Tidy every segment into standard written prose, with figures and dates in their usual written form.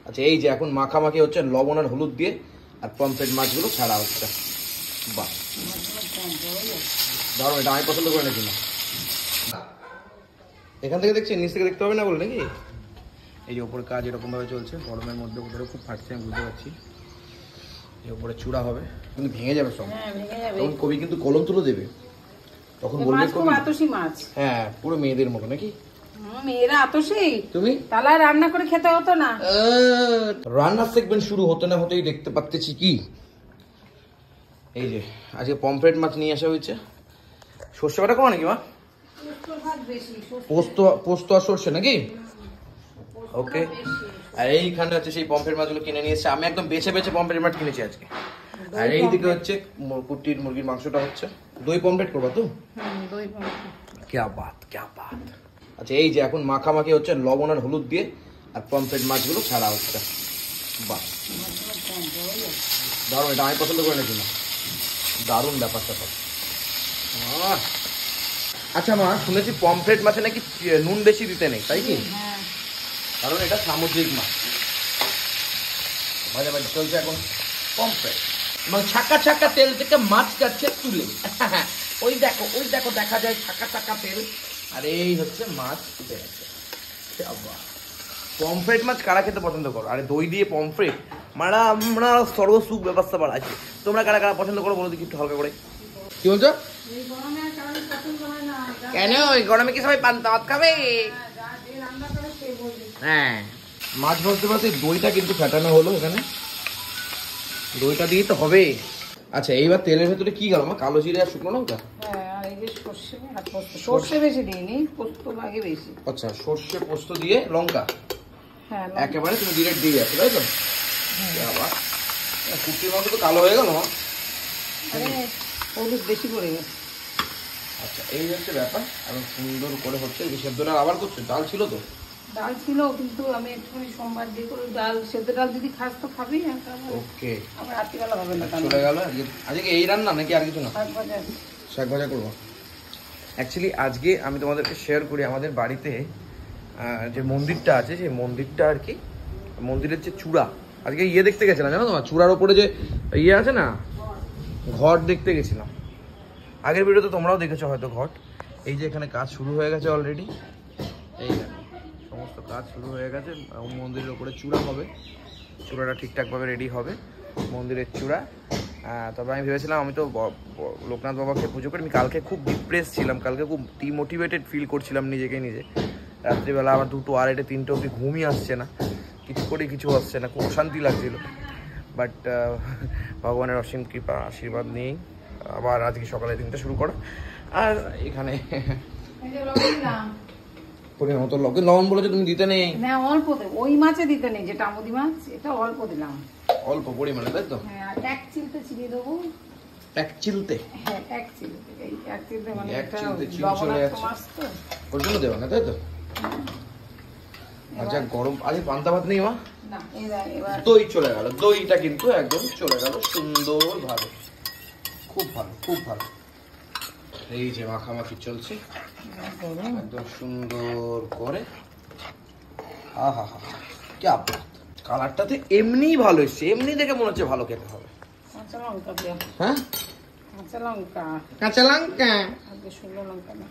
আচ্ছা এই যে এখন মাখামাখি হচ্ছে লবণ আর হলুদ দিয়ে, আর পমফ্রেট মাছগুলো ছাড়া হচ্ছে। বাহ দারুণ, এটা আমি পছন্দ করে নাকি না। এখান থেকে দেখছি, নিচ থেকে দেখতে হবে না বলে নাকি? এই যে ওপরে কাজ এরকম ভাবে চলছে, গরমের মধ্যে উপরে খুব ফাটছে, আমি বুঝতে পারছি। এই উপরে চূড়া হবে, কিন্তু ভেঙে যাবে সব। তখন কবি কিন্তু কলম তুলে দেবে, তখন বলবে কবি আতশি মাছ। হ্যাঁ পুরো মেয়েদের মতো নাকি? মেয়েরা আতশি, তুমি তাহলে রান্না করে খেতে হতো না। রান্নার সেগমেন্ট শুরু হতে না হতেই দেখতে পাচ্ছি কি এই যে আজকে পমফ্রেট মাছ নিয়ে আসা হয়েছে। সর্ষে বাটা কমা নাকি মা? পোস্ত আর সর্ষে নাকি? ওকে। আর এইখানে হচ্ছে সেই পমফ্রেট মাছগুলো কিনে নিয়ে এসেছে। আমি একদম বেছে বেছে পমফ্রেট মাছ কিনেছি আজকে। আর এইদিকে হচ্ছে কুটির মুরগির মাংসটা হচ্ছে। দই পমফ্রেট করবা তো? দই পমফ্রেট। ক্যা বাত ক্যা বাত। আচ্ছা এই যে এখন মাখামাখি হচ্ছে লবণ আর হলুদ দিয়ে, আর পমফ্রেট মাছগুলো ছাড়া হচ্ছে। বাহ দারুণ, এটা আমি পছন্দ করে নাকি না। দারুণ ব্যাপারটা সব। আচ্ছা মা, শুনেছি পমফ্রেট মাছে নাকি নুন বেশি দিতে নেই, তাই কি? কারণ এটা সামুদ্রিক মাছ। ভাজা ভাজি চলছে এখন পমফ্রেট, এবং ছাকা ছাকা তেল থেকে মাছ যাচ্ছে তুলে। ওই দেখো দেখা যায় ছাকা ছাকা তেল, আর এই হচ্ছে মাছ উঠে গেছে। পমফ্রেট মাছ কারা খেতে পছন্দ করো? আরে দই দিয়ে পমফ্রেট মারা আমরা সর্বসুখ ব্যবস্থা বাড়াচ্ছি। তোমরা কারা কারা পছন্দ করো বলো দেখি একটু হালকা করে। কি বলছো? কেন ওই গরমে কি সবাই পান্তা ভাত খাবে? হ্যাঁ মাছ ভাজতে ভাজতে দইটা কিন্তু ফেটানো হলো, এখানে দইটা দিয়ে তো হবে। আচ্ছা এইবার তেলের ভেতরে কি গেল? কালো জিরে আর শুকনো লঙ্কা। সর্ষে বেশি দিইনি, পোস্ত ভাগে বেশি। আচ্ছা সর্ষে পোস্ত দিয়ে লঙ্কা একেবারে তুমি ডিরেক্ট দিয়ে যাচ্ছ তাই তো? আবার কুটির মাংস তো কালো হয়ে গেল। হলুদ বেশি পড়ে গেছে। আচ্ছা এই হচ্ছে ব্যাপার, এখন সুন্দর করে হচ্ছে। সেদ্ধটা আবার করছো? ডাল ছিল তো? ডাল ছিল, কিন্তু আমি একটুখানি সোমবার দিয়ে করে ডাল, সেদ্ধ ডাল যদি খাস তো খাবি। ওকে আবার রাত্রিবেলা হবে না। চলে গেল আজকে এই রান্না নাকি আর কিছু না? শাক ভাজা করবো। অ্যাকচুয়ালি আজকে আমি তোমাদেরকে শেয়ার করি আমাদের বাড়িতে যে মন্দিরটা আছে, সেই মন্দিরটা আর কি, মন্দিরের যে চূড়া, আজকে ইয়ে দেখতে গেছিলাম জানো তোমার, চূড়ার ওপরে যে ইয়ে আছে না, ঘট দেখতে গেছিলাম। আগের ভিডিওতে তোমরাও দেখেছো হয়তো ঘট। এই যে এখানে কাজ শুরু হয়ে গেছে অলরেডি, এই সমস্ত কাজ শুরু হয়ে গেছে। মন্দিরের ওপরে চূড়া হবে, চূড়াটা ঠিকঠাকভাবে রেডি হবে, মন্দিরের চূড়া। তবে আমি ভেবেছিলাম, আমি তো লোকনাথ বাবাকে পুজো করি, আমি কালকে খুব ডিপ্রেস ছিলাম, কালকে খুব ডিমোটিভেটেড ফিল করছিলাম নিজেকে নিজে। রাত্রিবেলা আমার 2, 2:30, 3টে অবধি ঘুমই আসছে না, কিছু করে কিছু আসছে না, খুব অশান্তি লাগছিল। বাট ভগবানের অসীম কৃপা আশীর্বাদ নিয়েই আবার আজকে সকালে দিনটা শুরু করা। আর এখানে লবণ বলেছো তুমি দিতে নেই? না অল্প, ওই মাছে দিতে নেই, যেটা আমুদি মাছ, এটা অল্প দিলাম, অল্প পরিমাণে তাই তো? হ্যাঁ এক চিলতে চিনি দেবো। এক চিলতে? হ্যাঁ এক চিলতে, এই এক চিলতে মানে এক চিলতে চিনি চলে যাচ্ছে, ওর জন্য দেবো না তাই তো? আচ্ছা গরম আজকে পান্তা ভাত নেই মা? না এবার দই চলে গেল, দইটা কিন্তু একদম চলে গেল সুন্দর ভাবে, খুব ভালো খুব ভালো। এই যে মাখামাখি চলছে একদম সুন্দর করে। হা হা হা কি আবাদ, কালারটাতে এমনি ভালো এসছে, এমনি দেখে মনে হচ্ছে ভালো খেতে হবে। কাঁচা লঙ্কা দেয়া। হ্যাঁ কাঁচা লঙ্কা, কাঁচা লঙ্কা আজকে শুকনো লঙ্কা না।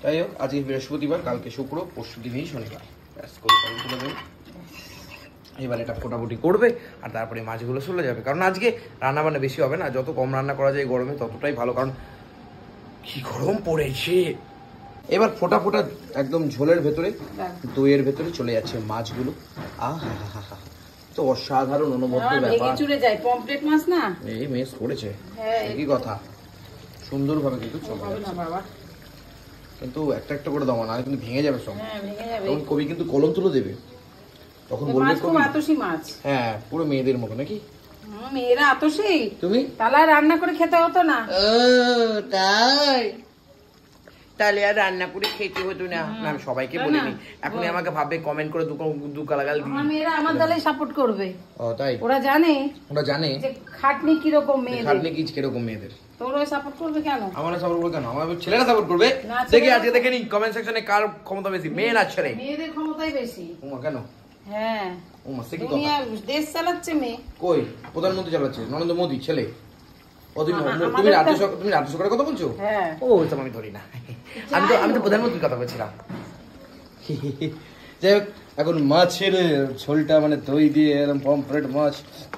যাই হোক আজকে বৃহস্পতিবার, কালকে শুক্র, পরশু দিনই শনিবার। ব্যাস করে তুলে দেবো। এবার এটা ফোটাফুটি করবে আর তারপরে মাছগুলো চলে যাবে, কারণ আজকে রান্না বান্না বেশি হবে না, যত কম রান্না করা যায় গরমে ততটাই ভালো, কারণ কি গরম পড়েছে। এবার ফোটা ফোটা একদম ঝোলের ভেতরে, দইয়ের ভেতরে চলে যাচ্ছে মাছগুলো। আহা হা হা, তো অসাধারণ অনুভূতি ব্যাপার। চলে যায় পমফ্রেট মাছ না, এই মিস করেছে কি কথা, সুন্দরভাবে কিন্তু চলে না বাবা, কিন্তু একটা একটা করে দাও না, কিন্তু ভেঙে যাবে সব। হ্যাঁ ভেঙে যাবে, তখন কবি কিন্তু কলম তুলে দেবে, তখন বলবে কবি আতশি মাছ। হ্যাঁ পুরো মেয়েদের মতো নাকি? মেয়েরা আতশি, তুমি তাহলে রান্না করে খেতে হতো না। তাই তাহলে আর রান্না করে খেতে হতো না। আমি সবাইকে বলিনি, এখনই আমাকে ভাবে কমেন্ট করে দু গালাগাল দিই। আমার মেয়েরা আমার দলে সাপোর্ট করবে। ও তাই? ওরা জানে যে খাটনি কিরকম মেয়েদের, খাটনি কি কিরকম মেয়েদের। তোরা সাপোর্ট করবে কেন? আমার সাপোর্ট করবে কেন? আমার ছেলেরা সাপোর্ট করবে। দেখি আজকে দেখে নি কমেন্ট সেকশনে কার ক্ষমতা বেশি, মেয়ে না ছেলে? মেয়েদের ক্ষমতাই বেশি। কেন? হ্যাঁ ও মা, সে কি কথা? দুনিয়ার দেশ চালাচ্ছে মেয়ে। কই প্রধানমন্ত্রী চালাচ্ছে নরেন্দ্র মোদী ছেলে? ও তুমি আমাদের তুমি রাজ্য তো- সরকার, তুমি রাজ্য সরকারের কথা বলছো? হ্যাঁ ও ওইসব আমি ধরি না, আমি তো প্রধানমন্ত্রীর কথা বলছিলাম। যাই হোক, এখন মাছের ঝোলটা মানে দই দিয়ে এরকম পমফ্রেট মাছ,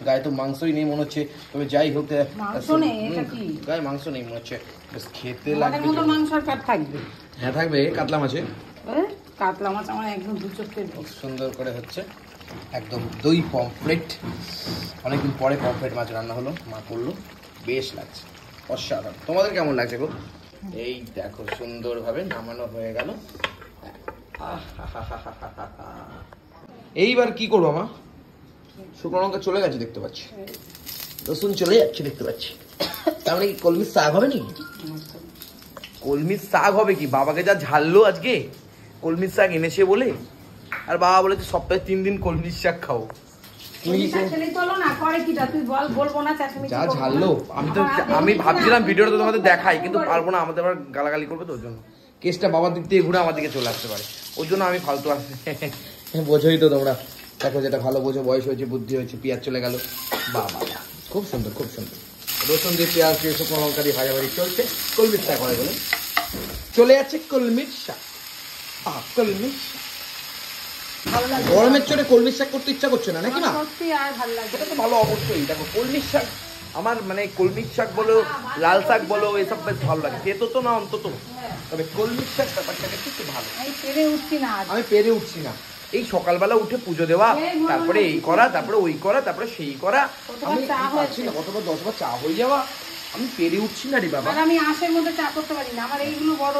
গায়ে তো মাংসই নেই মনে হচ্ছে, তবে যাই হোক মাংস নেই, এটা কি? গায়ে মাংস নেই মনে হচ্ছে, বেশ খেতে আমাদের লাগবে। মতো মাংস আর কার থাকবে? হ্যাঁ থাকবে, কাতলা মাছে কাতলা মাছ আমার একদম দু চোখের খুব সুন্দর করে হচ্ছে, একদম দই পমফ্রেট। অনেকদিন পরে পমফ্রেট মাছ রান্না হলো, মা করলো, বেশ লাগছে, অসাধারণ। তোমাদের কেমন লাগছে গো? এই দেখো সুন্দরভাবে নামানো হয়ে গেল। এইবার কি করবো মা? শুকনো লঙ্কা চলে গেছে দেখতে পাচ্ছি, রসুন চলে যাচ্ছে দেখতে পাচ্ছি, তার মানে কি কলমির শাক হবে নি? কলমির শাক হবে কি? বাবাকে যা ঝাললো আজকে কলমির শাক এনেছে বলে, আর বাবা বলেছে সপ্তাহে 3 দিন কলমির শাক খাও। যা ঝাললো, আমি ভাবছিলাম ভিডিওটা তো তোমাদের দেখাই, কিন্তু পারবো না, আমাদের আবার গালাগালি করবে তো, ওর জন্য কেসটা বাবার দিক থেকে ঘুরে আমার দিকে চলে আসতে পারে, ওর জন্য আমি ফালতু আসি। বোঝোই তো তোমরা, দেখো যেটা ভালো বোঝো, বয়স হয়েছে, বুদ্ধি হয়েছে, পেঁয়াজ চলে গেল, বাবা খুব সুন্দর খুব সুন্দর। রসুন দিয়ে পেঁয়াজ দিয়ে শুকনো লঙ্কা দিয়ে ভাজাভাজি চলছে, কলমির শাক হয় বলে চলে যাচ্ছে কলমির শাক। কলমির গরমের চোটে কলমির শাক করতে ইচ্ছা করছে না নাকি মা? সেটা তো ভালো, অবশ্যই। দেখো কলমির শাক আমার মানে কলমির শাক বলো, লাল শাক বলো, এসব বেশ ভালো লাগে, খেতে তো না অন্তত, তবে কলমির শাক ব্যাপারটা একটু ভালো। আমি পেরে উঠছি না, এই সকালবেলা উঠে পুজো দেওয়া, তারপরে এই করা, তারপরে ওই করা, তারপরে সেই করা, আমি পারছি না, কতবার 10 বার চা হয়ে যাওয়া, আমি পেরে উঠছি না রে বাবা। আমি আঁশের মধ্যে চা করতে পারি না, আমার এইগুলো বড়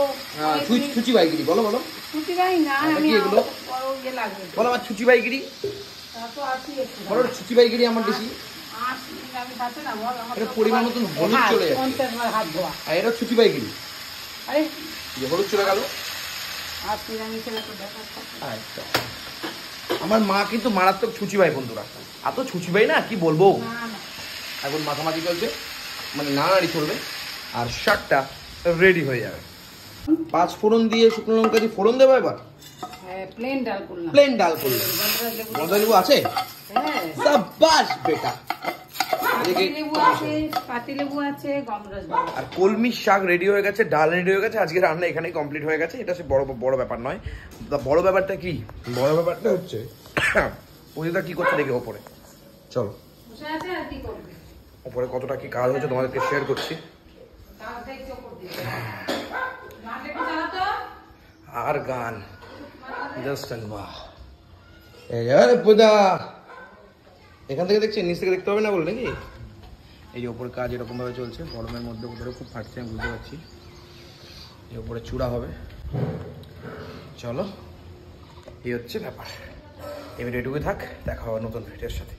ছুচি বাইগিরি বলো বলো, ছুটি ভাই না, আমি এগুলো বড় ইয়ে লাগবে বলো, আমার ছুচি বাইগিরি বলো, ছুচি বাইগিরি আমার বেশি। এটা পরিমাণ মতন হলুদ চলে যাচ্ছে, আর এটা ছুচি বাইগিরি, আরে যে হলুদ চলে গেল। আমার মা কিন্তু মারাত্মক ছুচি ভাই বন্ধুরা, এত ছুচি ভাই না কি বলবো, এখন মাখামাখি চলছে, মানে নাড়ানাড়ি চলবে, আর শাকটা রেডি হয়ে যাবে। 5 ফোড়ন দিয়ে শুকনো লঙ্কা দিয়ে ফোড়ন দেবো এবার, প্লেন ডাল করলাম, প্লেন ডাল করলাম। গন্ধ লেবু আছে, সাবাস বেটা। আর কলমির শাক রেডি হয়ে গেছে, ডাল রেডি হয়ে গেছে, আজকে রান্না এখানেই কমপ্লিট হয়ে গেছে। এটা সে বড় ব্যাপার নয়, বড় ব্যাপারটা কি, বড় ব্যাপারটা হচ্ছে পূজিতা কি করছে দেখে ওপরে, চলো ওপরে কতটা কি কাজ হচ্ছে তোমাদেরকে শেয়ার করছি। আর গান জাস্ট বাহ, পূজা এখান থেকে দেখছি, নিচ থেকে দেখতে হবে না বলে নাকি? এই যে ওপরে কাজ এরকম ভাবে চলছে, গরমের মধ্যে ওপরে খুব ফাটছে, আমি বুঝতে পারছি। এই ওপরে চূড়া হবে, চলো এই হচ্ছে ব্যাপার। এই ভিডিওটুকুই থাক, দেখা হবে নতুন ভিডিওর সাথে।